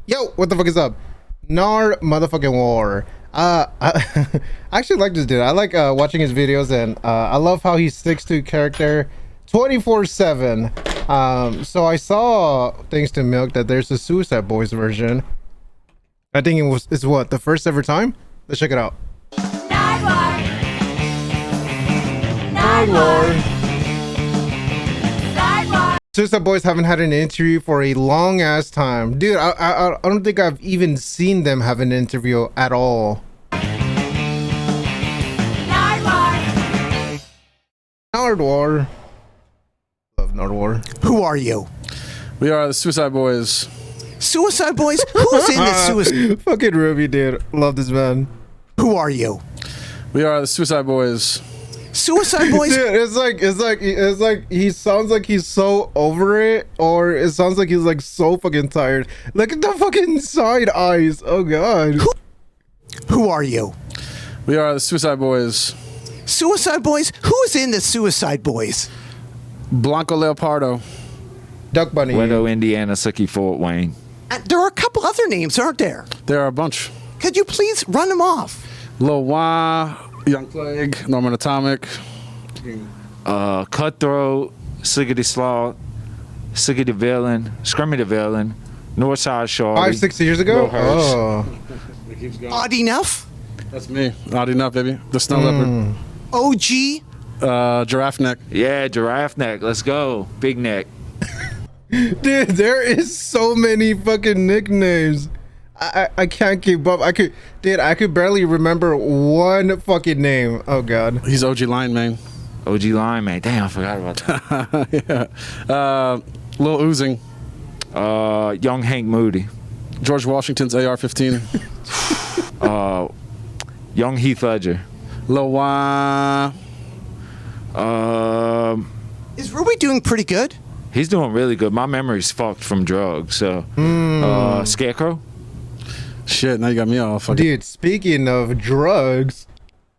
Yo, what the fuck is up? Nard motherfucking War. I actually like this dude. I like watching his videos, and I love how he sticks to character 24/7. So I saw, thanks to Milk, that there's a Suicideboys version. I think it's what, the first ever time? Let's check it out. Nardwuar. Suicideboys haven't had an interview for a long ass time. Dude, I don't think I've even seen them have an interview at all. Nardwuar. Love Nardwuar. Who are you? We are the Suicideboys. Suicideboys? Who's in the Suicide? Fucking Ruby, dude. Love this man. Who are you? We are the Suicideboys. Suicideboys? Dude, it's like he sounds like he's so over it, or it sounds like he's like so fucking tired. Look at the fucking side eyes. Oh god. Who are you? We are the Suicideboys. Suicideboys? Who's in the Suicideboys? Blanco Leopardo. Duck Bunny. Wedo, Indiana, Sucky, Fort Wayne. There are a couple other names, aren't there? There are a bunch. Could you please run them off? Lil Wah, Young Plague, Norman Atomic. Cutthroat, Siggity Slaw, Siggity Villain, Scrummy the Villain, Northside Shorty. 5-6 years ago? Lil Hirsch. Oh. It keeps going. Odd enough? That's me. Odd enough, baby. The Snow Leopard. OG? Giraffe Neck. Yeah, Giraffe Neck. Let's go. Big Neck. Dude, there is so many fucking nicknames. I can't keep up. I could barely remember one fucking name. Oh god. He's OG Lion Man. OG Line, man. Damn, I forgot about that. Yeah. Lil Oozing. Young Hank Moody. George Washington's AR-15. Young Heath Ledger. Lil Wah. Is Ruby doing pretty good? He's doing really good. My memory's fucked from drugs, so. Scarecrow? Shit, now you got me all fucking. Dude, speaking of drugs,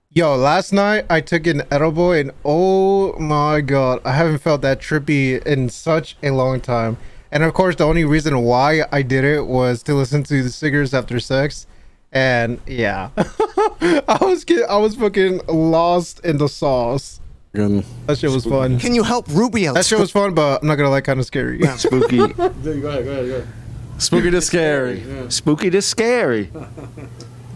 yo, last night I took an edible and oh my god, I haven't felt that trippy in such a long time. And of course, the only reason why I did it was to listen to the Singers After Sex. And yeah, I was fucking lost in the sauce. Good. That shit was fun. Can you help Ruby out? That shit was fun, but I'm not gonna lie, kind of scary. Spooky. Go ahead. Spooky to scary. Yeah. Spooky to scary.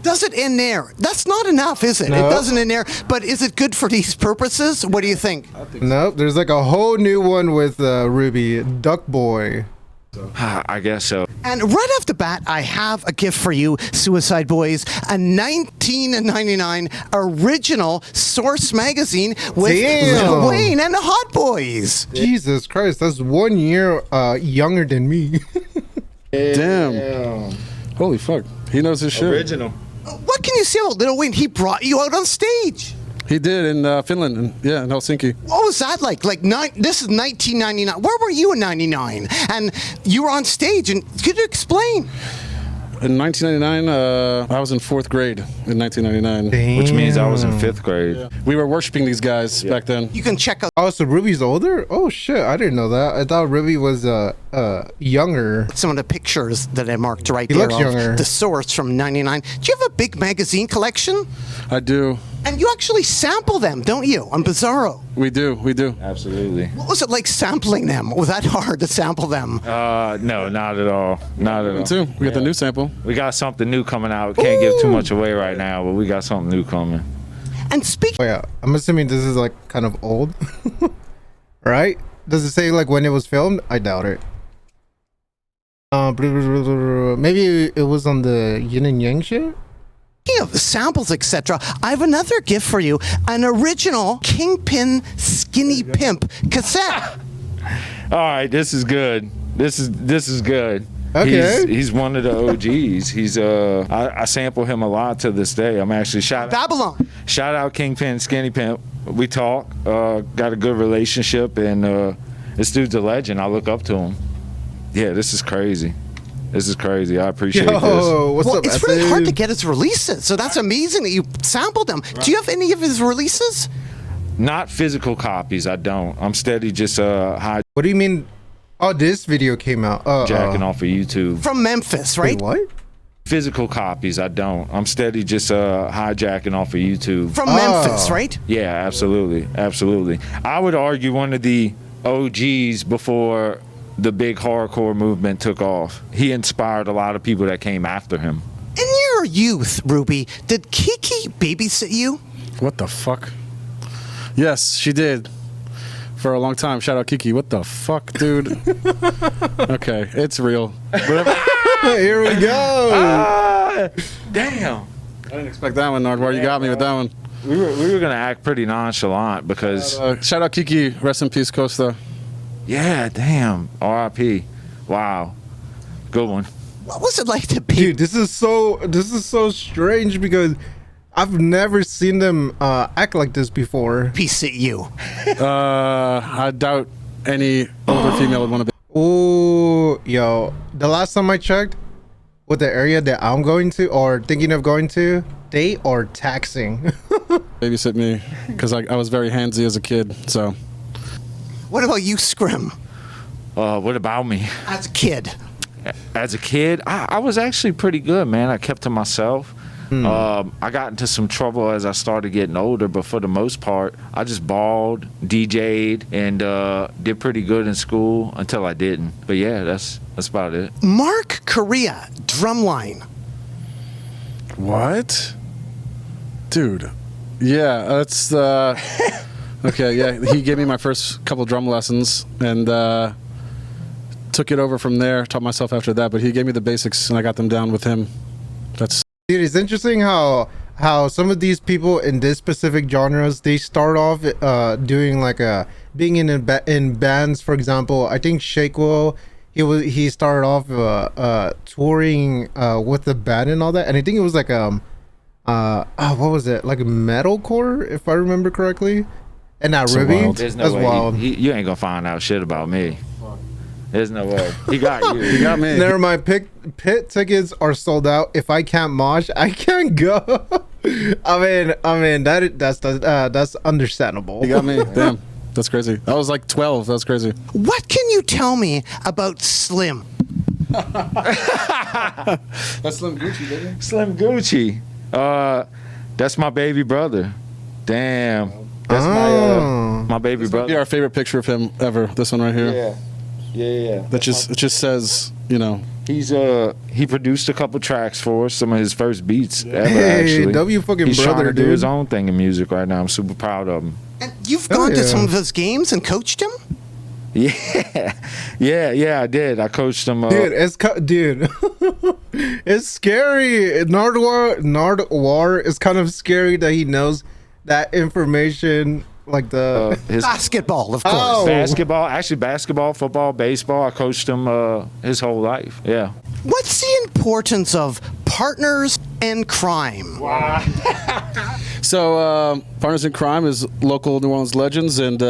Does it end there? That's not enough, is it? No. It doesn't end there. But is it good for these purposes? What do you think? Nope, there's like a whole new one with Ruby, Duck Boy. I guess so. And right off the bat, I have a gift for you, Suicideboys, a 1999 original Source magazine with Damn. Lil Wayne and the Hot Boys. Jesus Christ, that's 1 year younger than me. Damn. Holy fuck. He knows his shit. Original. What can you say about Lil Wayne? He brought you out on stage. He did in Finland, in Helsinki. What was that like? This is 1999. Where were you in 99? And you were on stage, and could you explain? In 1999, I was in 4th grade in 1999. Which means I was in 5th grade. Yeah. We were worshiping these guys back then. You can check out Oh, so Ruby's older? Oh shit, I didn't know that. I thought Ruby was younger. some of the pictures that I marked right He there looks of younger. the Source from 99. Do you have a big magazine collection? I do. And you actually sample them, don't you, on Bizarro? We do. Absolutely. What was it like sampling them? Was that hard to sample them? No, not at all. Not at all. Too. We got the new sample. We got something new coming out. Can't give too much away right now, but we got something new coming. And speak. Oh yeah, I'm assuming this is like kind of old. Right? Does it say like when it was filmed? I doubt it. Maybe it was on the Yin and Yang shit? Speaking of samples, etc., I have another gift for you: an original Kingpin Skinny Pimp cassette. All right, this is good. This is good. Okay. He's one of the OGs. He's I sample him a lot to this day. I'm actually shout out Kingpin Skinny Pimp. We talk, got a good relationship, and this dude's a legend. I look up to him. Yeah, this is crazy. This is crazy. I appreciate this. What's Well, up, it's really Essay? hard to get his releases, so that's amazing that you sampled them. Do you have any of his releases? Not physical copies. I don't. I'm steady just high. What do you mean Oh, this video came out. Jacking off of YouTube. From Memphis, right? Wait, what? Physical copies, I don't. I'm steady just hijacking off of YouTube. From Memphis, right? Yeah, absolutely. Absolutely. I would argue one of the OGs before the big hardcore movement took off. He inspired a lot of people that came after him. In your youth, Ruby, did Kiki babysit you? What the fuck? Yes, she did. For a long time. Shout out Kiki. What the fuck, dude? Okay, it's real. Whatever. Here we go. Damn. I didn't expect that one, Nardwuar. You got me with that one. We were gonna act pretty nonchalant because Shout out Kiki. Rest in peace, Costa. yeah, damn. R.I.P. Wow. Good one. What was it like to be? Dude, this is so strange because I've never seen them act like this before. Babysit you? I doubt any older female would want to be. Oh, yo, the last time I checked, with the area that I'm going to or thinking of going to, they are taxing. Babysit me because I was very handsy as a kid. So What about you, Scrim? What about me? As a kid? As a kid, I was actually pretty good, man. I kept to myself. I got into some trouble as I started getting older, but for the most part, I just balled, DJ'd, and did pretty good in school until I didn't. But yeah, that's about it. Mark Correa, drumline. what, dude? Yeah, that's okay. Yeah, he gave me my first couple drum lessons and took it over from there. Taught myself after that, but he gave me the basics and I got them down with him. That's. Dude, it's interesting how some of these people in this specific genres, they start off doing like being in bands. For example, I think Shakewell, he started off touring with the band and all that, and I think it was like what was it, like metalcore, if I remember correctly. And now Ruby, There's no that's way wild. you ain't gonna find out shit about me. There's no way. He got you. He got me. Never mind. Pit tickets are sold out. If I can't mosh, I can't go. I mean that's understandable. He got me. Damn, that's crazy. I was like 12. That's crazy. What can you tell me about Slim? That's Slim Gucci, baby. Slim Gucci. That's my baby brother. Damn. That's my baby Be brother. our favorite picture of him ever. This one right here. Yeah. That it just says, you know. He's he produced a couple tracks for us, some of his first beats ever. Hey, Actually, W fucking he's brother, trying to do dude. his own thing in music right now. I'm super proud of him. And you've gone to yeah. some of his games and coached him? Yeah, I did. I coached him. Dude, it's scary. Nardwuar is kind of scary that he knows that information, like the his Basketball, of course. Oh. basketball, football, baseball. I coached him his whole life. Yeah. What's the importance of partners in crime? So, Partners in Crime is local New Orleans legends, and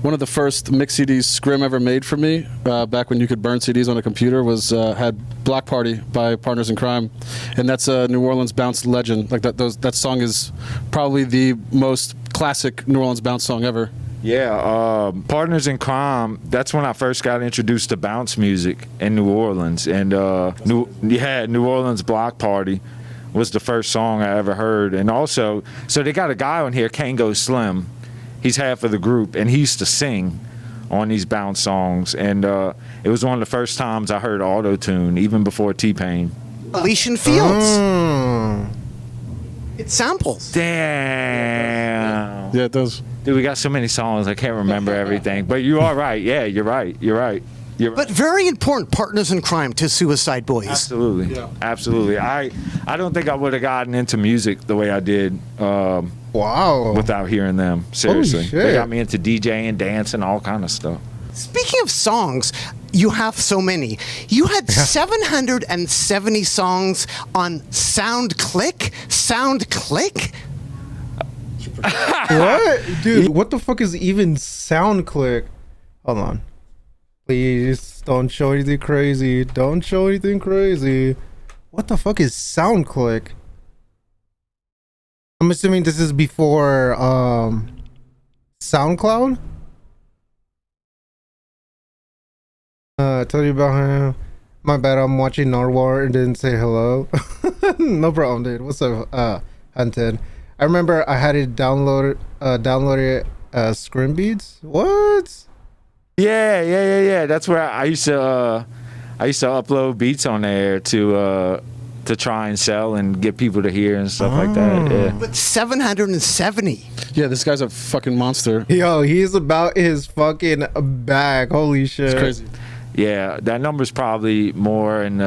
one of the first mix CDs Scrim ever made for me, back when you could burn CDs on a computer, was had Black Party by Partners in Crime, and that's a New Orleans bounce legend. Like that song is probably the most classic New Orleans bounce song ever. Yeah, Partners in Crime, that's when I first got introduced to bounce music in New Orleans. And New Orleans Block Party was the first song I ever heard. And also, so they got a guy on here, Kango Slim. He's half of the group, and he used to sing on these bounce songs. And it was one of the first times I heard auto-tune, even before T-Pain. Elysian Fields. It samples. Damn. Yeah, it does. Dude, we got so many songs, I can't remember everything. But you are right. Yeah, you're right. But very important, Partners in Crime to Suicideboys. Absolutely. Yeah. Absolutely. I don't think I would have gotten into music the way I did wow. without hearing them. Seriously. shit. They got me into DJing, dancing, all kind of stuff. Speaking of songs, you have so many. You had 770 songs on SoundClick? SoundClick? What? Dude, what the fuck is even SoundClick? Hold on. Please don't show anything crazy. Don't show anything crazy. What the fuck is SoundClick? I'm assuming this is before SoundCloud? I told you about him. My bad, I'm watching Nardwuar and didn't say hello. No problem, dude. What's up, Hunted? I remember I had it downloaded Scrim Beats. What? Yeah. That's where I used to upload beats on there to try and sell and get people to hear and stuff like that. Yeah. But 770. Yeah, this guy's a fucking monster. Yo, he's about his fucking bag. Holy shit. It's crazy. Yeah, that number's probably more in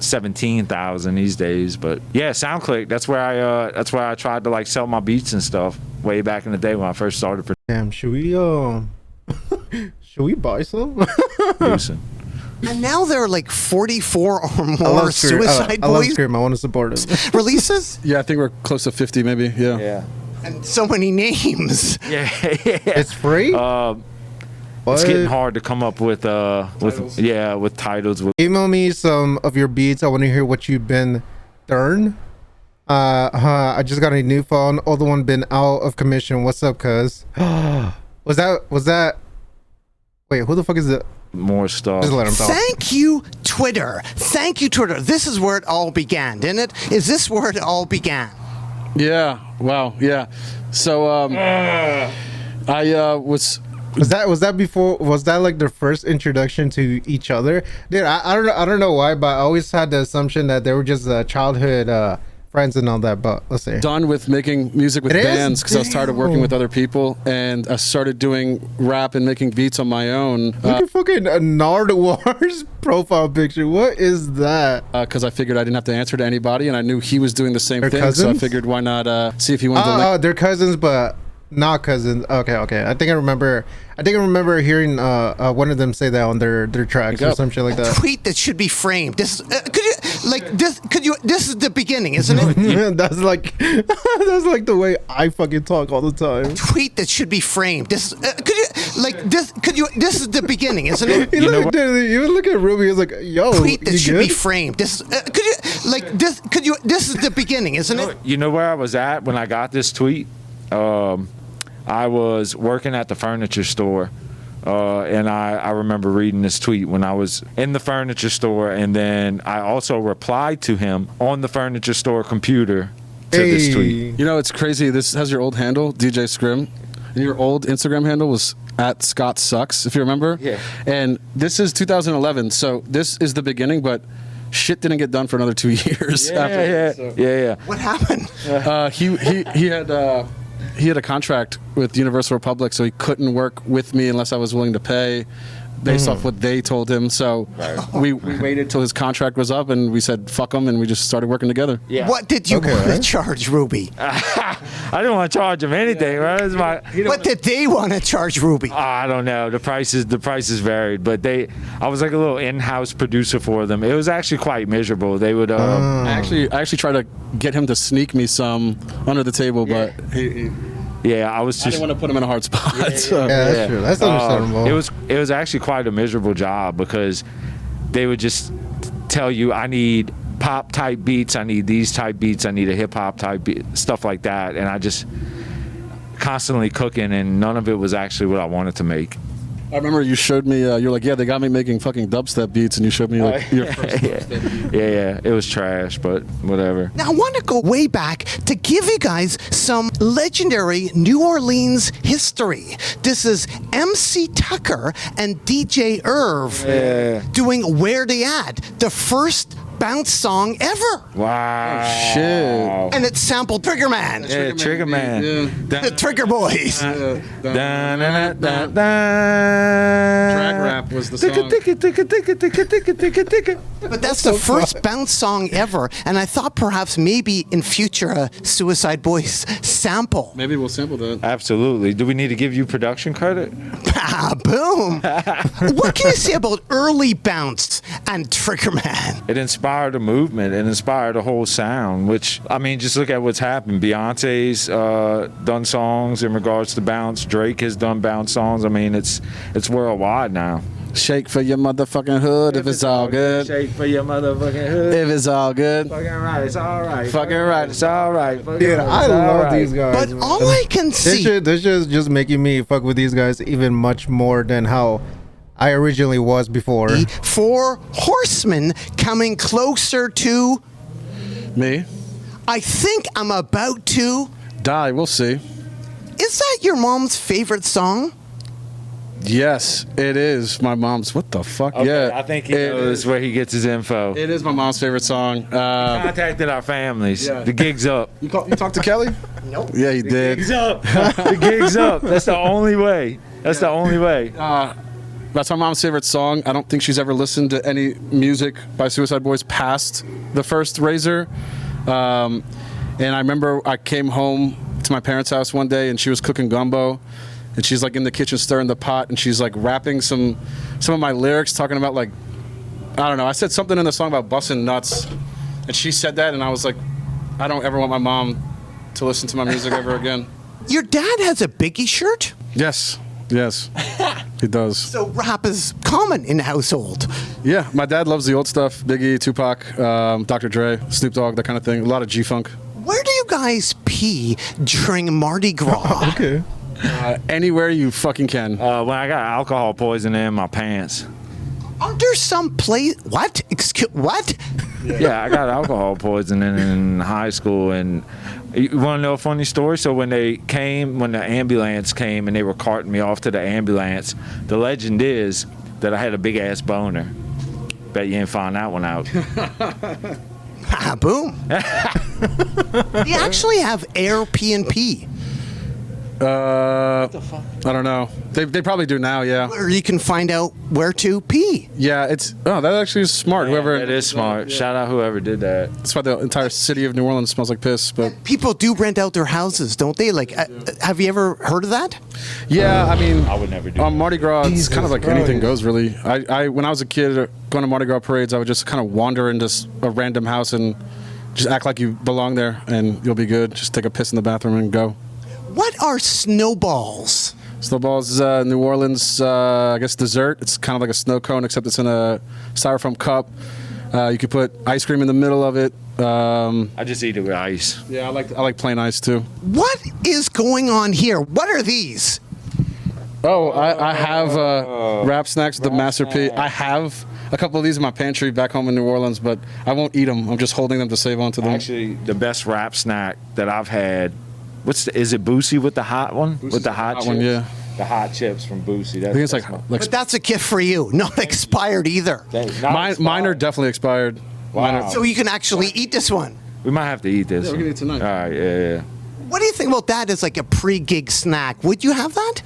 17,000 these days. But yeah, SoundClick. That's where I tried to like sell my beats and stuff way back in the day when I first started Damn, should we buy some? producing. And now there are like 44 or more Suicide I love Boys Scream. I want to support it. releases. Yeah, I think we're close to 50 maybe. Yeah. Yeah. And so many names. Yeah. It's free? It's getting hard to come up with titles. Email me some of your beats. I want to hear what you've been done. I just got a new phone. Older one been out of commission. What's up, cuz? Was that wait, who the fuck is it? More stuff. Just let him talk. Thank you, Twitter. Thank you, Twitter. This is where it all began, didn't it? Is this where it all began? Yeah. Wow. Yeah. So I was. Was that before? Was that like their first introduction to each other? Dude, I don't know why, but I always had the assumption that they were just childhood friends and all that. But let's see. Done with making music with It is? bands because I was tired of working with other people, and I started doing rap and making beats on my own. Look at fucking Nardwuar's profile picture. What is that? Because I figured I didn't have to answer to anybody, and I knew he was doing the same They're thing. So I cousins? figured why not see if he wanted to. Oh, they're cousins, but not cousins. Okay. I think I remember hearing one of them say that on their tracks or some shit like that. Tweet that should be framed. This this is the beginning, isn't it? That's like the way I fucking talk all the time. Tweet that should be framed. This is the beginning, isn't it? You look at Ruby. He's like, "Yo, Tweet that you should good?" be framed. This is the beginning, isn't it? You know where I was at when I got this tweet? I was working at the furniture store, and I remember reading this tweet when I was in the furniture store, and then I also replied to him on the furniture store computer to this tweet. You know, it's crazy. This has your old handle, DJ Scrim, and your old Instagram handle was at Scott Sucks, if you remember. Yeah. And this is 2011, so this is the beginning, but shit didn't get done for another 2 years. Yeah. What happened? He had a contract with Universal Republic, so he couldn't work with me unless I was willing to pay based off what they told him. So we waited till his contract was up, and we said fuck him, and we just started working together. Yeah. What did you want to charge Ruby? I didn't want to charge him anything, right? What did they want to charge Ruby? I don't know. The prices varied, but I was like a little in-house producer for them. It was actually quite miserable. They would I actually tried to get him to sneak me some under the table, but he I didn't want to put him in a hard spot. That's true. That's understandable. It was actually quite a miserable job because they would just tell you, I need pop type beats, I need these type beats, I need a hip hop type beat, stuff like that, and I just constantly cooking, and none of it was actually what I wanted to make. I remember you showed me, you're like, yeah, they got me making fucking dubstep beats, and you showed me like your first dubstep beat. Yeah, it was trash, but whatever. Now, I want to go way back to give you guys some legendary New Orleans history. This is MC Tucker and DJ Irv doing Where They At, the first bounce song ever. Wow. Oh, shit. And it sampled Trigger Man. Yeah, Trigger Man. The Trigger Boys. Drag rap was the song. But that's the first bounce song ever, and I thought perhaps maybe in future a Suicide Boys sample. Maybe we'll sample that. Absolutely. Do we need to give you production credit? Ah, boom. What can you say about early bounce and Trigger Man? It inspired a movement. It inspired a whole sound, which, I mean, just look at what's happened. Beyonce's done songs in regards to bounce. Drake has done bounce songs. I mean, it's worldwide now. Shake for your motherfucking hood if it's all good. Shake for your motherfucking hood. If it's all good. Fucking right, it's all right. Fucking right, it's all right. Dude, I love these guys. But man. all I can see... This shit is just making me fuck with these guys even much more than how I originally was before. 4 horsemen coming closer to Me? I think I'm about to Die, we'll see. Is that your mom's favorite song? Yes, it is my mom's. What the fuck? Okay, Yeah. I think he knows where he gets his info. It is my mom's favorite song. Contacted our families. Yeah. The gig's up. You talked to Kelly? Nope. Yeah, he did. Gig's up. The gig's up. That's the only way. That's the only way. That's my mom's favorite song. I don't think she's ever listened to any music by Suicideboys past the first Razor. And I remember I came home to my parents' house one day and she was cooking gumbo. And she's like in the kitchen stirring the pot and she's like rapping some of my lyrics, talking about like, I don't know. I said something in the song about busting nuts. And she said that and I was like, I don't ever want my mom to listen to my music ever again. Your dad has a Biggie shirt? Yes. Yes. He does. So rap is common in the household. Yeah, my dad loves the old stuff. Biggie, Tupac, Dr. Dre, Snoop Dogg, that kind of thing. A lot of G-Funk. Where do you guys pee during Mardi Gras? Okay. Anywhere you fucking can. When I got alcohol poisoning in my pants. Aren't there some place? What? Excuse what? Yeah, I got alcohol poisoning in high school, and you want to know a funny story? So when the ambulance came and they were carting me off to the ambulance, the legend is that I had a big ass boner. Bet you didn't find that one out. Ah, boom. You actually have air P and P. I don't know. They probably do now, yeah. Where you can find out where to pee. Yeah, that actually is smart. Whoever. That is smart. Yeah. Shout out whoever did that. That's why the entire city of New Orleans smells like piss. But People do rent out their houses, don't they? Like, have you ever heard of that? yeah, I mean, I would never do on that. Mardi Gras, it's kind of like Jesus anything Christ. goes, really. I when I was a kid going to Mardi Gras parades, I would just kind of wander into a random house and just act like you belong there, and you'll be good. Just take a piss in the bathroom and go. What are snowballs? Snowballs, New Orleans, I guess dessert. It's kind of like a snow cone, except it's in a styrofoam cup. You could put ice cream in the middle of it. I just eat it with ice. Yeah, I like plain ice too. What is going on here? What are these? Oh, I have wrap snacks with the Master P. I have a couple of these in my pantry back home in New Orleans, but I won't eat them. I'm just holding them to save onto them. Actually, the best wrap snack that I've had. Is it Boosie with the hot one? Boosie's with the hot chips? one, yeah. The hot chips from Boosie. I think it's like But that's a gift for you. Not expired either. mine are definitely expired. Wow. So you can actually eat this one. We might have to eat this. Yeah, we're gonna eat tonight. All right, yeah. What do you think about that as like a pre-gig snack? Would you have that?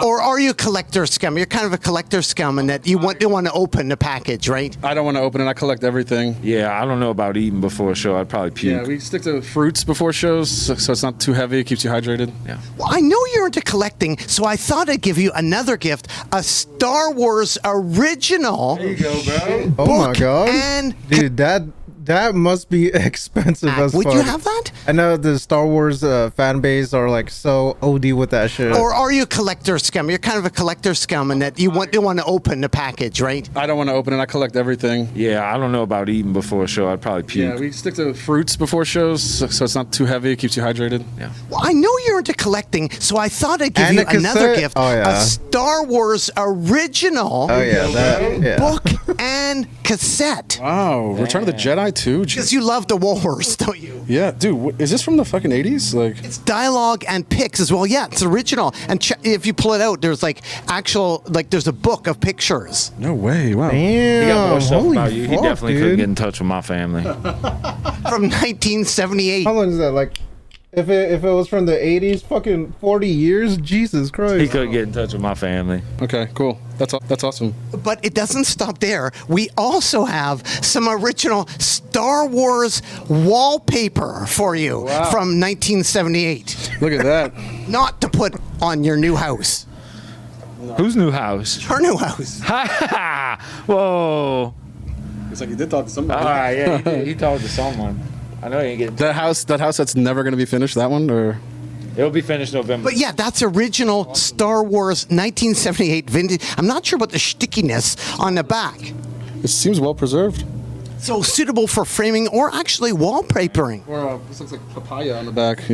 Or are you a collector scum? You're kind of a collector scum in that you want to open the package, right? I don't want to open it. I collect everything. Yeah, I don't know about eating before a show. I'd probably puke. Yeah, we stick to fruits before shows, so it's not too heavy. It keeps you hydrated. Yeah. Well, I know you're into collecting, so I thought I'd give you another gift, a Star Wars original. There you go, bro. Oh my book god. and Dude, that must be expensive as Would fuck. you have that? I know the Star Wars fan base are like so OD with that shit. Or are you a collector scum? You're kind of a collector scum in that you want to open the package, right? I don't want to open it. I collect everything. Yeah, I don't know about eating before a show. I'd probably puke. Yeah, we stick to fruits before shows, so it's not too heavy. It keeps you hydrated. Yeah. Well, I know you're into collecting, so I thought I'd give And you a cassette? another gift, Oh, yeah. a Star Wars original Oh yeah, that yeah. book and cassette. Wow, Return of the Jedi too? Because you love the wars, don't you? Yeah, dude, is this from the fucking 80s? Like, It's dialogue and pics as well. Yeah, it's original. And if you pull it out, there's there's a book of pictures. no way. Wow. He got more Damn, stuff holy about you. He fuck, definitely dude. couldn't get in touch with my family. From 1978. How long is that? Like, if it was from the 80s, fucking 40 years? Jesus He Christ. couldn't get in touch with my family. Okay, cool. That's awesome. But it doesn't stop there. We also have some original Star Wars wallpaper for you from 1978. Look at that. Not to put on your new house. Whose new house? Her new house. Whoa. It's like he did talk to All somebody. right, yeah, he did. He talked to someone. I know he ain't getting. That house that's never going to be finished, that one? Or It'll be finished November. But yeah, that's original Star Wars 1978 vintage. I'm not sure about the stickiness on the back. it seems well preserved. So suitable for framing or actually wallpapering. Or this looks like papaya on the back,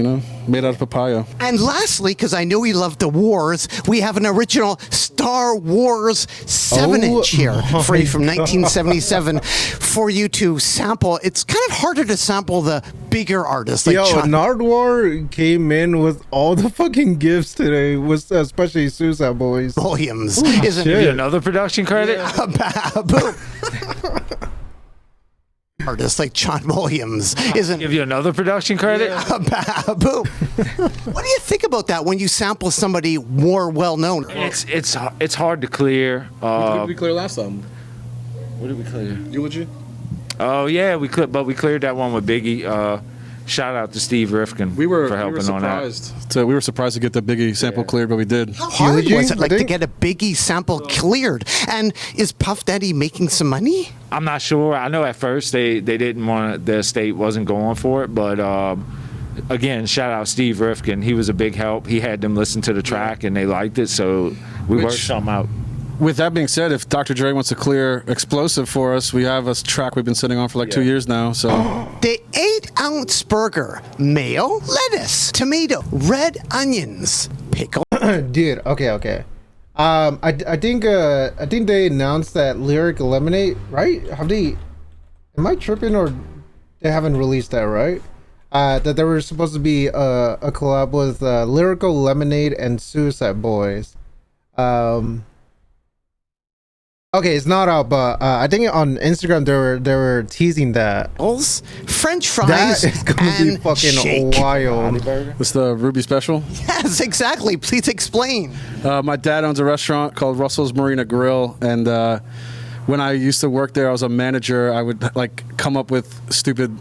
made out of papaya. And lastly, because I know you love the wars, we have an original Star Star Wars 7-inch here for you from 1977 for you to sample. It's kind of harder to sample the bigger artists. Like Nardwuar came in with all the fucking gifts today, with especially Suicideboys. Williams. Isn't another production credit? Boom. Artists like John Williams isn't give you another production credit. Boom. What do you think about that when you sample somebody more well known? It's hard to clear. What did we clear last time? What did we clear? Eulogy. Oh yeah, we cleared that one with Biggie. Shout out to Steve Rifkin for helping on that. So we were surprised to get the Biggie sample cleared, but we did. How hard was it to get a Biggie sample cleared? And is Puff Daddy making some money? I'm not sure. I know at first they didn't want it, the estate wasn't going for it, but again, shout out Steve Rifkin. He was a big help. He had them listen to the track and they liked it, so we worked something out. With that being said, if Dr. Dre wants to clear Explosive for us, we have a track we've been sitting on for like 2 years now. So the 8-ounce burger, mayo, lettuce, tomato, red onions, pickle. Dude, okay. I think they announced that Lyric Lemonade, right? Am I tripping, or they haven't released that, right? That there was supposed to be a collab with Lyrical Lemonade and Suicideboys. Okay, it's not out, but I think on Instagram they were teasing that. French fries. That is gonna be fucking shake. wild. It's the Ruby Special. Yes, exactly. Please explain. My dad owns a restaurant called Russell's Marina Grill, and when I used to work there, I was a manager. I would like come up with stupid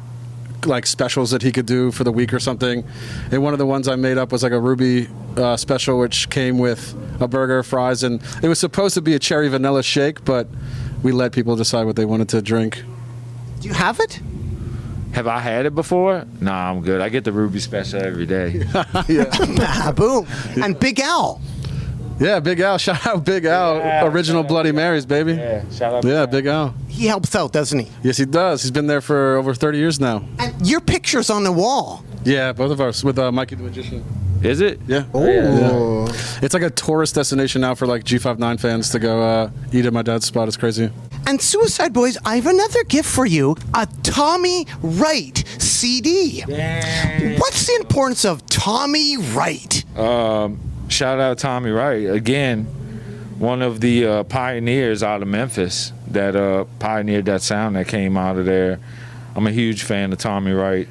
like specials that he could do for the week or something. And one of the ones I made up was like a Ruby special, which came with a burger, fries, and it was supposed to be a cherry vanilla shake, but we let people decide what they wanted to drink. Do you have it? Have I had it before? Nah, I'm good. I get the Ruby Special every day. Boom. And Big Al. Yeah, Big Al. Shout out Big Al. Original Bloody Marys, baby. Yeah, shout out. Yeah, Big Al. He helps out, doesn't he? Yes, he does. He's been there for over 30 years now. And your picture's on the wall. Yeah, both of ours with Mikey the Magician. Is it? Yeah. Oh. Yeah. It's like a tourist destination now for like G59 fans to go eat at my dad's spot. It's crazy. And Suicideboys, I have another gift for you, a Tommy Wright CD. Dang. What's the importance of Tommy Wright? Shout out Tommy Wright. Again, one of the pioneers out of Memphis that pioneered that sound that came out of there. I'm a huge fan of Tommy Wright.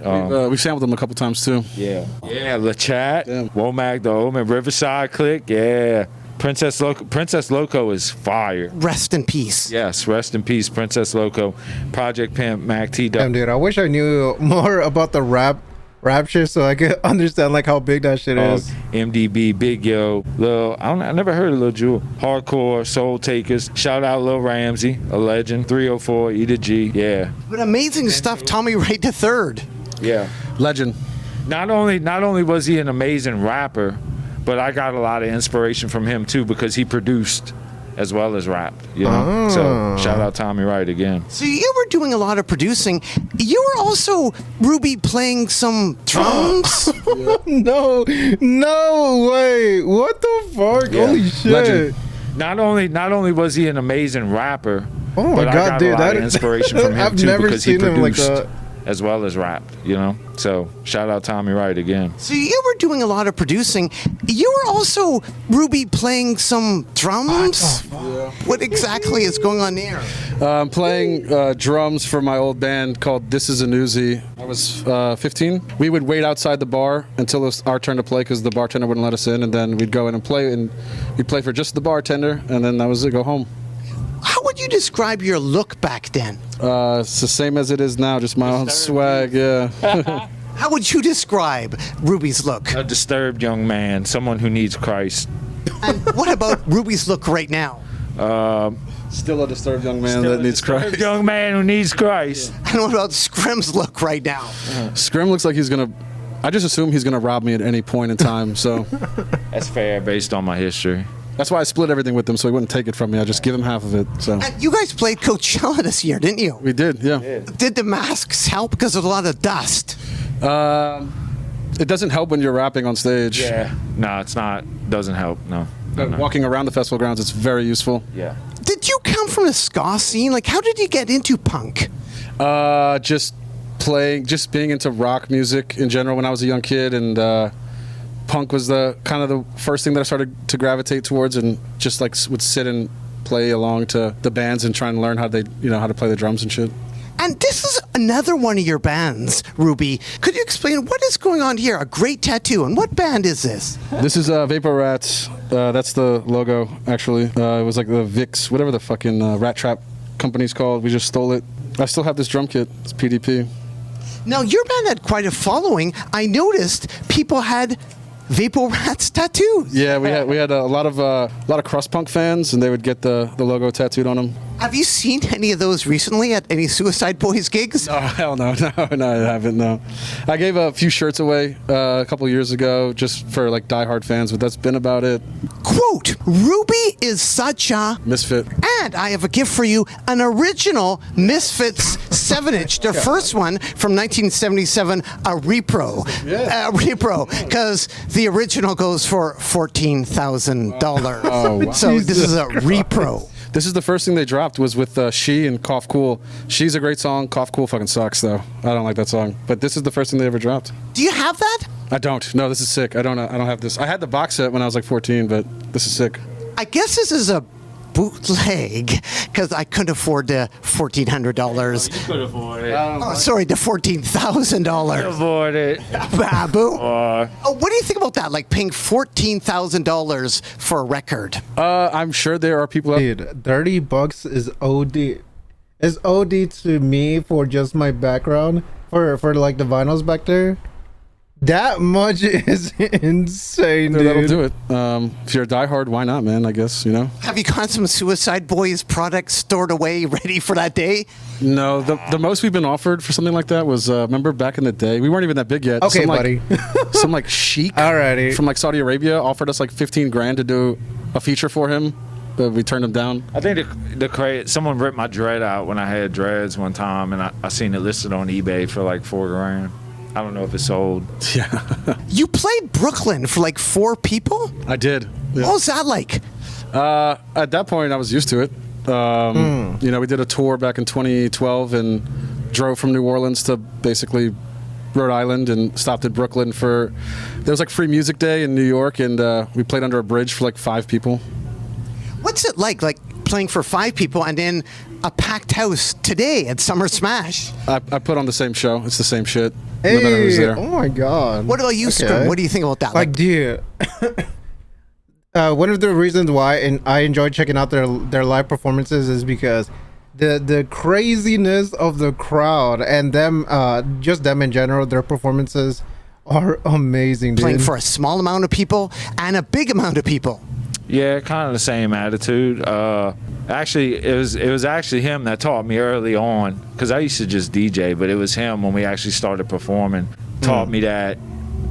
We've sampled him a couple times too. Yeah, LaChat, Womack, the Omen, Riverside Click, yeah. Princess Loco is fire. Rest in peace. Yes, rest in peace, Princess Loco. Project Pimp, Mac T. Damn, dude, I wish I knew more about the rap shit so I could understand like how big that shit is. MDB, Big Yo, Lil, I never heard of Lil Jewel. Hardcore, Soul Takers. Shout out Lil Ramsey, a legend. 304, E to G, yeah. But amazing stuff, Tommy Wright III. Yeah. Legend. Not only was he an amazing rapper, but I got a lot of inspiration from him too because he produced as well as rapped, you know. So shout out Tommy Wright again. So you were doing a lot of producing. You were also, Ruby, playing some drums? No way. What the fuck? Yeah. Holy shit. Legend. Not only was he an amazing rapper, Oh my but god, I got dude, a lot of inspiration from him I've too never because he seen him like produced that. as well as rapped, you know. So shout out Tommy Wright again. So you were doing a lot of producing. You were also, Ruby, playing some drums? What exactly is going on there? I'm playing drums for my old band called This Is a Newsy. I was 15. We would wait outside the bar until it was our turn to play because the bartender wouldn't let us in, and then we'd go in and play, and we'd play for just the bartender, and then that was it, go home. How would you describe your look back then? It's the same as it is now, just my own swag, yeah. How would you describe Ruby's look? A disturbed young man, someone who needs Christ. And what about Ruby's look right now? Still a disturbed young man that needs Christ. Young man who needs Christ. And what about Scrim's look right now? Scrim looks like he's gonna, I just assume he's gonna rob me at any point in time, so. That's fair based on my history. That's why I split everything with him so he wouldn't take it from me. I just give him half of it, so. And you guys played Coachella this year, didn't you? We did, yeah. Did the masks help because of a lot of dust? It doesn't help when you're rapping on stage. Yeah. No, it's not. Doesn't help. No. Walking around the festival grounds, it's very useful. Yeah. Did you come from the ska scene? Like, how did you get into punk? Just being into rock music in general when I was a young kid, and punk was the first thing that I started to gravitate towards, and just like would sit and play along to the bands and try and learn how to play the drums and shit. And this is another one of your bands, Ruby. Could you explain what is going on here? A great tattoo. And what band is this? This is Vapor Rats. That's the logo, actually. It was like the Vicks, whatever the fucking Rat Trap company's called. We just stole it. I still have this drum kit. It's PDP. Now, your band had quite a following. I noticed people had Vapor Rats tattoos. Yeah, we had a lot of crust punk fans, and they would get the logo tattooed on them. Have you seen any of those recently at any Suicideboys gigs? Oh, hell no, I haven't, no. I gave a few shirts away a couple years ago just for like diehard fans, but that's been about it. Quote, Ruby is such a misfit. And I have a gift for you, an original Misfits 7-inch, their first one from 1977, a repro. Yeah. A repro, because the original goes for $14,000. Oh, wow. So this is a repro. This is the first thing they dropped was with She and Cough Cool. She's a great song. Cough Cool fucking sucks, though. I don't like that song. But this is the first thing they ever dropped. Do you have that? I don't. No, this is sick. I don't have this. I had the box set when I was like 14, but this is sick. I guess this is a bootleg because I couldn't afford the $1,400. You could afford it. Oh, sorry, the $14,000. Afford it. Babu. What do you think about that? Like paying $14,000 for a record? I'm sure there are people. Dude, $30 is OD. It's OD to me for just my background for like the vinyls back there. That much is insane, dude. That'll do it. If you're a diehard, why not, man? I guess, you know. Have you got some Suicideboys products stored away, ready for that day? No, the most we've been offered for something like that was, remember back in the day, we weren't even that big yet. Okay, buddy. Some like sheik Alrighty. from like Saudi Arabia offered us like $15,000 to do a feature for him, but we turned him down. I think someone ripped my dread out when I had dreads one time, and I seen it listed on eBay for like $4,000. I don't know if it's sold. Yeah. You played Brooklyn for like 4 people? I did. Yeah. What was that like? At that point, I was used to it. You know, we did a tour back in 2012 and drove from New Orleans to basically Rhode Island and stopped at Brooklyn there was like Free Music Day in New York, and we played under a bridge for like 5 people. What's it like playing for 5 people and then a packed house today at Summer Smash? I put on the same show. It's the same shit. Hey, no matter who's there. Oh my god. What about you, Scrim? What do you think about that? Like, dude, one of the reasons why I enjoy checking out their live performances is because the craziness of the crowd and them, just them in general, their performances are amazing, dude. Playing for a small amount of people and a big amount of people. Yeah, kind of the same attitude. Actually, it was actually him that taught me early on, because I used to just DJ, but it was him when we actually started performing, taught me that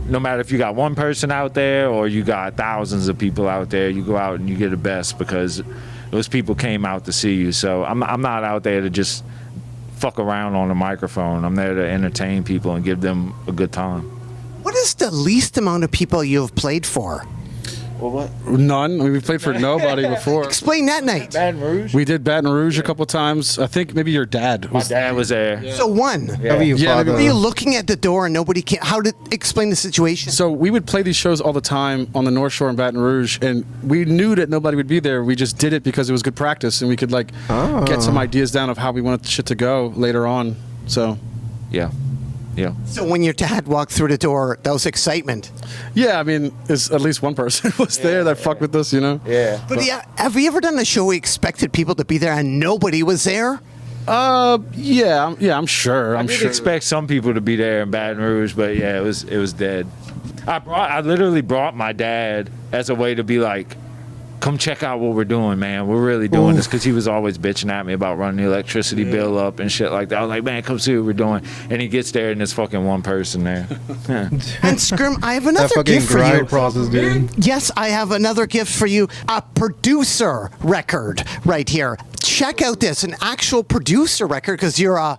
no matter if you got one person out there or you got thousands of people out there, you go out and you get the best because those people came out to see you. So I'm not out there to just fuck around on the microphone. I'm there to entertain people and give them a good time. What is the least amount of people you've played for? Well, what? None. I mean, we played for nobody before. Explain that night. Baton Rouge? We did Baton Rouge a couple times. I think maybe your dad was. My dad was there. Yeah. So one. Yeah. Were you looking at the door and nobody came? How did explain the situation? So we would play these shows all the time on the North Shore in Baton Rouge, and we knew that nobody would be there. We just did it because it was good practice, and we could like get some ideas down of how we wanted the shit to go later on. So, Yeah. Yeah. So when your dad walked through the door, that was excitement. yeah, I mean, at least one person was there that fucked with us, you know? Yeah. But yeah, have you ever done a show where you expected people to be there and nobody was there? Yeah, I'm sure. I did sure. expect some people to be there in Baton Rouge, but yeah, it was dead. I literally brought my dad as a way to be like, come check out what we're doing, man. We're really doing this, because he was always bitching at me about running the electricity bill up and shit like that. I was like, man, come see what we're doing. And he gets there and there's fucking one person there. And Scrim, I have That another fucking gift for you. grind process, dude. Yes, I have another gift for you. A producer record right here. Check out this, an actual producer record, because you're a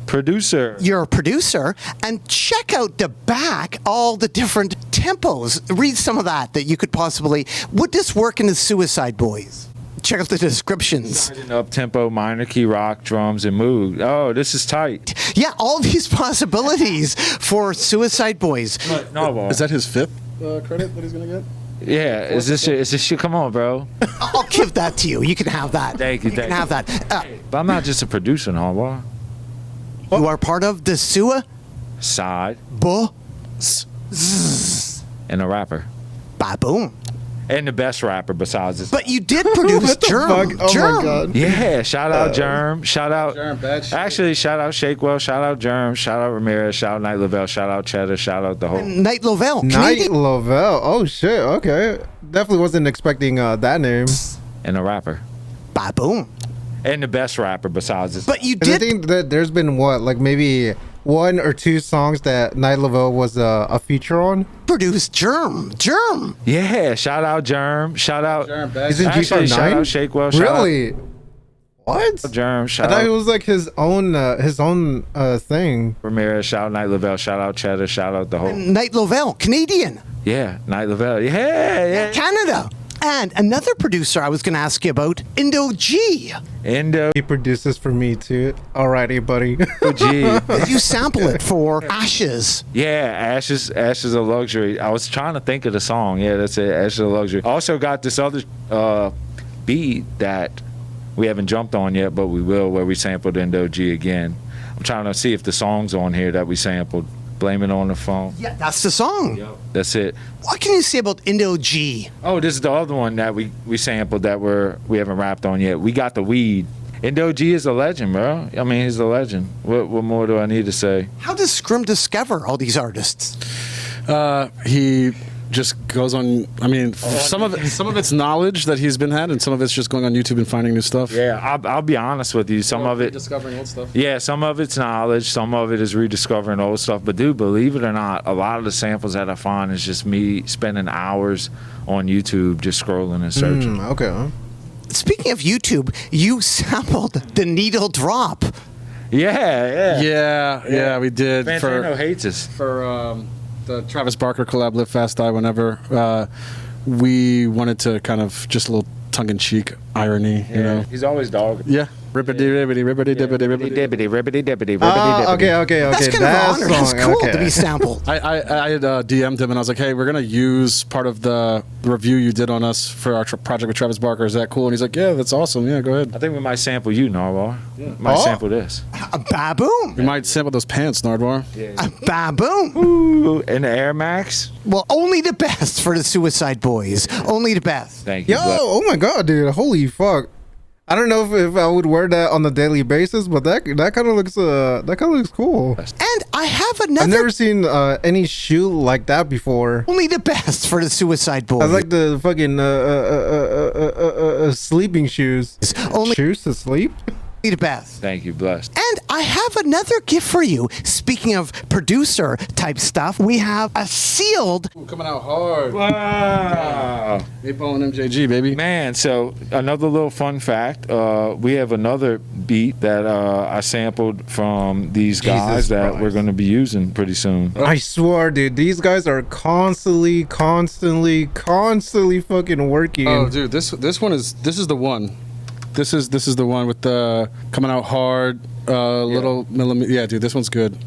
Producer. You're a producer, and check out the back, all the different tempos. Read some of that you could possibly. Would this work in the Suicideboys? Check out the descriptions. Up tempo, minor key rock, drums, and moog. Oh, this is tight. Yeah, all these possibilities for Suicideboys. No, Is that his fifth credit that he's gonna get? Yeah, is this shit? Come on, bro. I'll give that to you. You can have that. Thank you. You can have that. But I'm not just a producer, Nardwuar. You are part of the Side and a rapper. Ba-boom. And the best rapper besides this. But you did produce Germ. Fuck? Oh Germ. my god. Yeah, shout out Germ. Shout out. Germ, bad shit. Actually, shout out Shakewell. Shout out Germ. Shout out Ramirez. Shout out Night Lavelle. Shout out Cheddar. Shout out the whole. Night Lovell. Night Lavelle. Oh shit. Okay. Definitely wasn't expecting that name. And a rapper. Ba-boom. And the best rapper besides this. But you I did. think that there's been what, like maybe 1 or 2 songs that Night Lavelle was a feature on. Produce Germ. Germ. Yeah, shout out Germ. Shout out. Germ, bad He's in Actually, G59. shout out Shakewell. Shout Really? What? out Germ. I Shout thought it out was like his own thing. Ramirez. Shout out Night Lavelle. Shout out Cheddar. Shout out the whole. Night Lovell. Canadian. Yeah, Night Lavelle. Yeah. Canada. And another producer I was going to ask you about, Indo G. Indo He produces for me too. Alrighty, buddy. G. You sample it for Ashes. Yeah, Ashes of Luxury. I was trying to think of the song. Yeah, that's it. Ashes of Luxury. Also got this other beat that we haven't jumped on yet, but we will, where we sampled Indo G again. I'm trying to see if the song's on here that we sampled. Blame It on the Phone. Yeah, that's the song. That's it. What can you say about Indo G? Oh, this is the other one that we sampled that we haven't rapped on yet. We got the weed. Indo G is a legend, bro. I mean, he's a legend. What more do I need to say? How does Scrim discover all these artists? He just goes on. I mean, some of it's knowledge that he's been had, and some of it's just going on YouTube and finding new stuff. Yeah, I'll be honest with you. Some of it, discovering old stuff. yeah, some of it's knowledge. Some of it is rediscovering old stuff. But dude, believe it or not, a lot of the samples that I find is just me spending hours on YouTube just scrolling and searching. Okay. Speaking of YouTube, you sampled the Needle Drop. Yeah, We did Fantano hates us. for the Travis Barker collab, Live Fast Die Whenever. We wanted to kind of just a little tongue-in-cheek irony, you know. He's always dog. Yeah. Ribbity-ribbity, ribbity-dibbity, ribbity. Ribbity-dibbity. Okay. That's kind that of an honor. That's song, cool okay. to be sampled. I had DM'd him and I was like, hey, we're going to use part of the review you did on us for our project with Travis Barker. Is that cool? And he's like, yeah, that's awesome. Yeah, go ahead. I think we might sample you, Nardwuar. Might sample this. A baboom. We might sample those pants, Nardwuar. A baboom. Ooh, and the Air Max. Well, only the best for the Suicideboys. Only the best. Thank you. Yo, oh my god, dude. Holy fuck. I don't know if I would wear that on a daily basis, but that kind of looks cool. And I have another. I've never seen any shoe like that before. Only the best for the Suicideboys. I like the fucking sleeping shoes. Only Shoes to sleep? the best. Thank you, blessed. And I have another gift for you. Speaking of producer type stuff, we have a sealed. Ooh, coming out hard. Wow. 8-Ball and MJG, baby. Man, so another little fun fact. We have another beat that I sampled from these guys that we're going to be using pretty soon. I swear, dude, these guys are constantly fucking working. Oh, dude, this is the one. This is the one with the coming out hard, little millimeter. Yeah, dude, this one's good.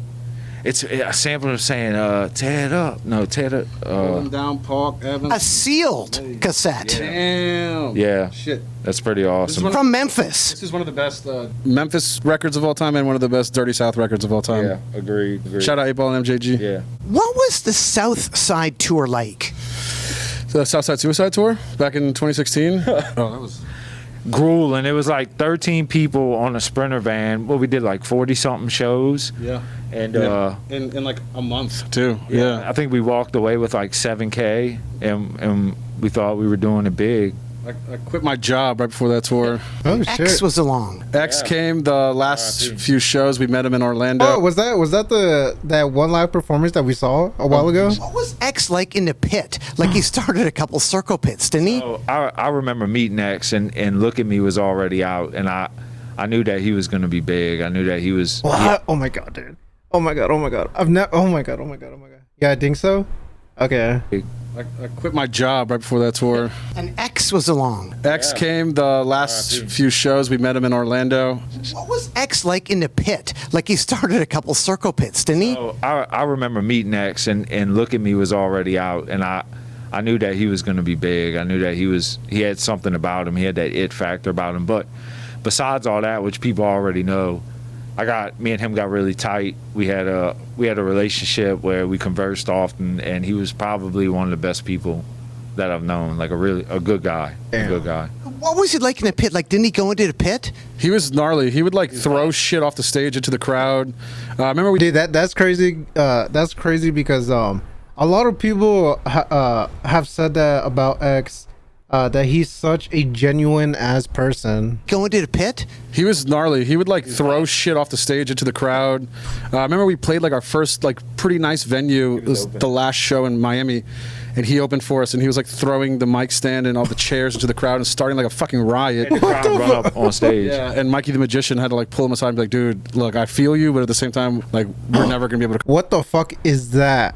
It's a sample of saying, tear it up. No, tear it Rolling down Park Evans. A sealed cassette Damn. Yeah. Shit. That's pretty awesome. from Memphis. This is one of the best Memphis records of all time and one of the best Dirty South records of all time. Yeah, agreed. Shout out 8-Ball and MJG. Yeah. What was the South Side tour like? The Southside Suicide Tour back in 2016. Oh, that was Grueling. It was like 13 people on a Sprinter van. Well, we did like 40-something shows. yeah. And in like a month too. I think we walked away with like 7K, and we thought we were doing it big. I quit my job right before that tour. Oh X shit. was along. X came the last few shows. We met him in Orlando. Oh, was that that one live performance that we saw a while ago? What was X like in the pit? Like he started a couple circle pits, didn't he? So I remember meeting X, and Look at Me was already out, and I knew that he was going to be big. I knew that he was. What? Oh my god, dude. Oh my god. I've never. Oh my god. Yeah, I think so. Okay. I quit my job right before that tour. And X was along. X came the last few shows. We met him in Orlando. What was X like in the pit? Like he started a couple circle pits, didn't he? So I remember meeting X, and Look at Me was already out, and I knew that he was going to be big. I knew that he had something about him. He had that it factor about him. But besides all that, which people already know, me and him got really tight. We had a relationship where we conversed often, and he was probably one of the best people that I've known. Like a good guy. Damn. A good guy. What was he like in the pit? Like, didn't he go into the pit? He was gnarly. He would like throw shit off the stage into the crowd. Remember we Dude, that's crazy. That's crazy because a lot of people have said that about X. That he's such a genuine ass person. Go into the pit? He was gnarly. He would like throw shit off the stage into the crowd. Remember we played like our first like pretty nice venue. It was the last show in Miami, and he opened for us, and he was like throwing the mic stand and all the chairs into the crowd and starting like a fucking riot. The crowd run up on stage. Yeah, and Mikey the Magician had to like pull him aside and be like, dude, look, I feel you, but at the same time, like we're never gonna be able to. What the fuck is that?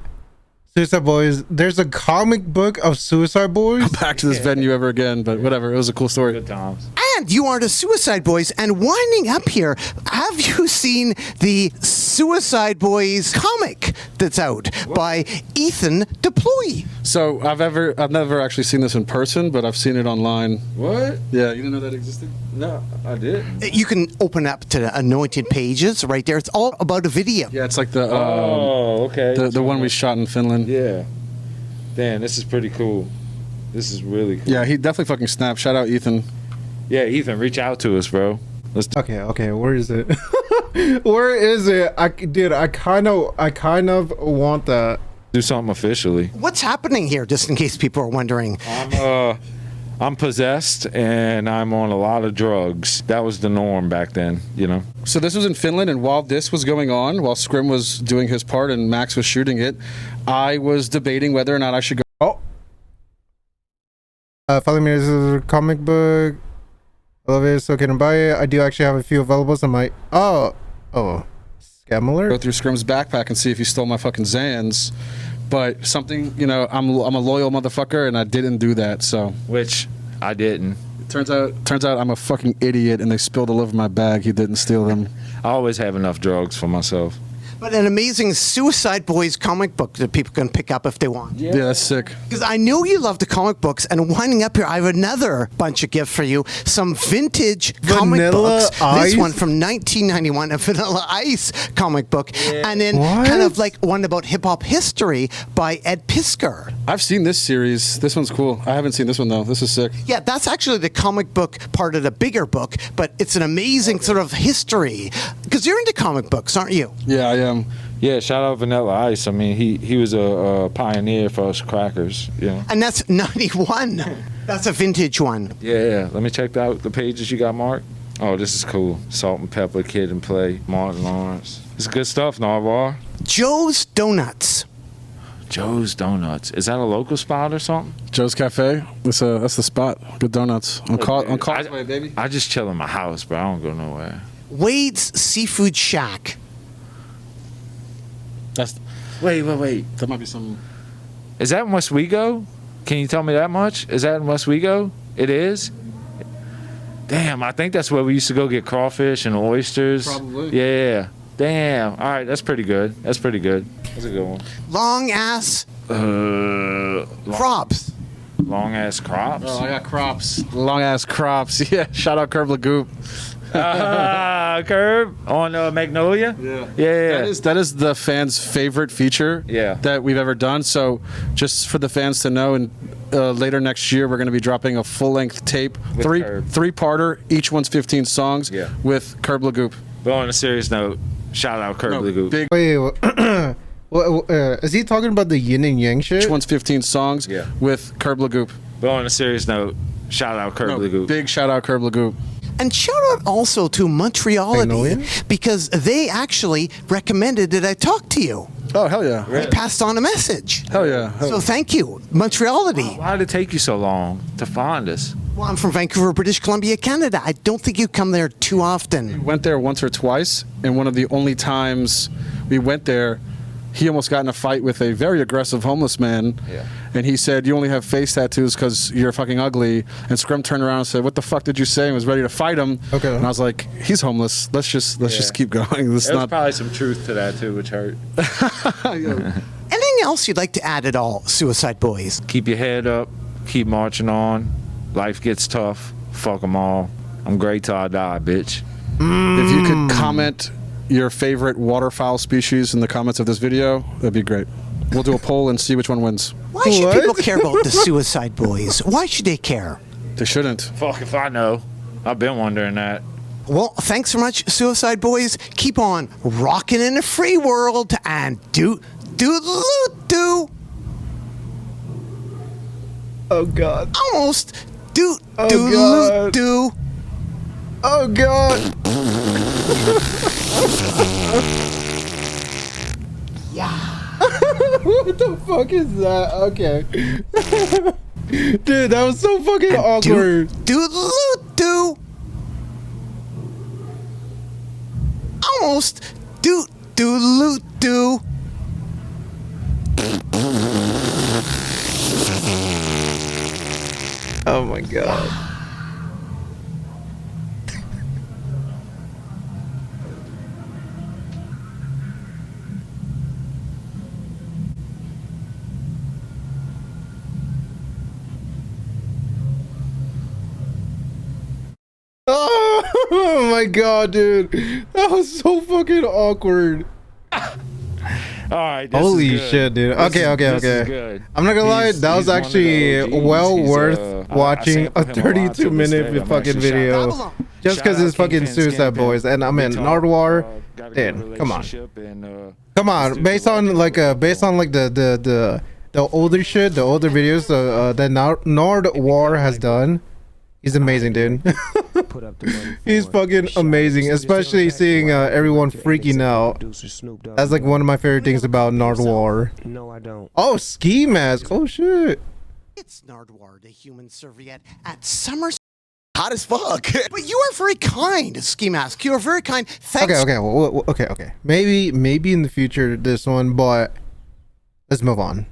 Suicideboys. There's a comic book of Suicideboys. Back to this venue ever again, but whatever. It was a cool story. Good times. And you are the Suicideboys. And winding up here, have you seen the Suicideboys comic that's out by Ethan Deploy? So I've never actually seen this in person, but I've seen it online. What? Yeah, you didn't know that existed? No, I didn't. You can open up to the anointed pages right there. It's all about a video. Yeah, it's like the okay. the one we shot in Finland. Yeah. Damn, this is pretty cool. This is really cool. Yeah, he definitely fucking snapped. Shout out Ethan. Yeah, Ethan, reach out to us, bro. Okay, where is it? Where is it? I kind of want that. Do something officially. What's happening here, just in case people are wondering? I'm possessed and I'm on a lot of drugs. That was the norm back then, you know. So this was in Finland, and while this was going on, while Scrim was doing his part and Max was shooting it, I was debating whether or not I should go. Follow me. This is a comic book. I love it. So can I buy it? I do actually have a few available. So my scam alert. Go through Scrim's backpack and see if he stole my fucking Zans. But something, you know, I'm a loyal motherfucker, and I didn't do that. So Which I didn't. turns out I'm a fucking idiot, and they spilled all over my bag. He didn't steal them. I always have enough drugs for myself. But an amazing Suicideboys comic book that people can pick up if they want. Yeah, that's sick. Because I know you love the comic books, and winding up here, I have another bunch of gifts for you. Some vintage comic Vanilla books. Ice? This one from 1991, a Vanilla Ice comic book. And then What? kind of like one about hip-hop history by Ed Piskor. I've seen this series. This one's cool. I haven't seen this one, though. This is sick. Yeah, that's actually the comic book part of the bigger book, but it's an amazing sort of history. Because you're into comic books, aren't you? Yeah, I am. Yeah, shout out Vanilla Ice. I mean, he was a pioneer for us crackers, you know. And that's 91. That's a vintage one. Yeah. Let me check out the pages you got, Mark. Oh, this is cool. Salt and Pepper, Kid and Play, Martin Lawrence. It's good stuff, Nardwuar. Joe's Donuts. Joe's Donuts. Is that a local spot or something? Joe's Cafe. That's the spot. Good donuts. On Causeway, baby. I just chill in my house, bro. I don't go nowhere. Wade's Seafood Shack. Wait. That might be some. Is that in Westwego? Can you tell me that much? Is that in Westwego? It is? Damn, I think that's where we used to go get crawfish and oysters. Probably. Yeah. Damn. All right, that's pretty good. That's a good one. Long ass crops. Long ass crops. Oh, I got crops. Long ass crops. Yeah. Shout out Curb Lagoop. Curb on Magnolia. Yeah. That is the fans' favorite feature. Yeah. That we've ever done. So, just for the fans to know, and later next year we're going to be dropping a full-length tape, With Curb. three-parter. Each one's 15 songs. Yeah. With Curb Lagoop. But on a serious note, shout out Curb Lagoop. Big. Wait, is he talking about the yin and yang shit? Each one's 15 songs. Yeah. With Curb Lagoop. But on a serious note, shout out Curb Lagoop. Big shout out Curb Lagoop. And shout out also to Montreality because they actually recommended that I talk to you. Oh, hell yeah. They passed on a message. Hell yeah. So thank you, Montreality. Why did it take you so long to find us? Well, I'm from Vancouver, British Columbia, Canada. I don't think you come there too often. Went there once or twice, and one of the only times we went there, he almost got in a fight with a very aggressive homeless man. Yeah. And he said, "You only have face tattoos because you're fucking ugly." And Scrum turned around and said, "What the fuck did you say?" And was ready to fight him. Okay. And I was like, "He's homeless. Let's just keep going." This is There's not. probably some truth to that too, which hurt. Anything else you'd like to add at all, Suicide Boys? Keep your head up. Keep marching on. Life gets tough. Fuck them all. I'm great till I die, bitch. If you could comment your favorite waterfowl species in the comments of this video, that'd be great. We'll do a poll and see which one wins. Why should people care about the Suicide Boys? Why should they care? They shouldn't. Fuck if I know. I've been wondering that. Well, thanks so much, Suicide Boys. Keep on rocking in the free world and do. Oh God. Almost do. Oh God. Yeah. What the fuck is that? Okay. Dude, that was so fucking awkward. Do. Almost do. Oh my God. Oh my God, dude. That was so fucking awkward. All right. Holy shit, dude. Okay. Good. I'm not gonna lie, that was actually well worth watching a 32-minute fucking video. Just because it's fucking Suicide Boys. And I mean, Nardwuar. Dude, come on. Come on. Based on like the older shit, the older videos that Nardwuar has done. He's amazing, dude. He's fucking amazing, especially seeing everyone freaking out. That's like one of my favorite things about Nardwuar. No, I don't. Oh, ski mask. Oh shit. It's Nardwuar, the human serviette at summer. Hot as fuck. But you are very kind, Ski Mask. You are very kind. Thanks. Okay. Maybe in the future this one, but let's move on.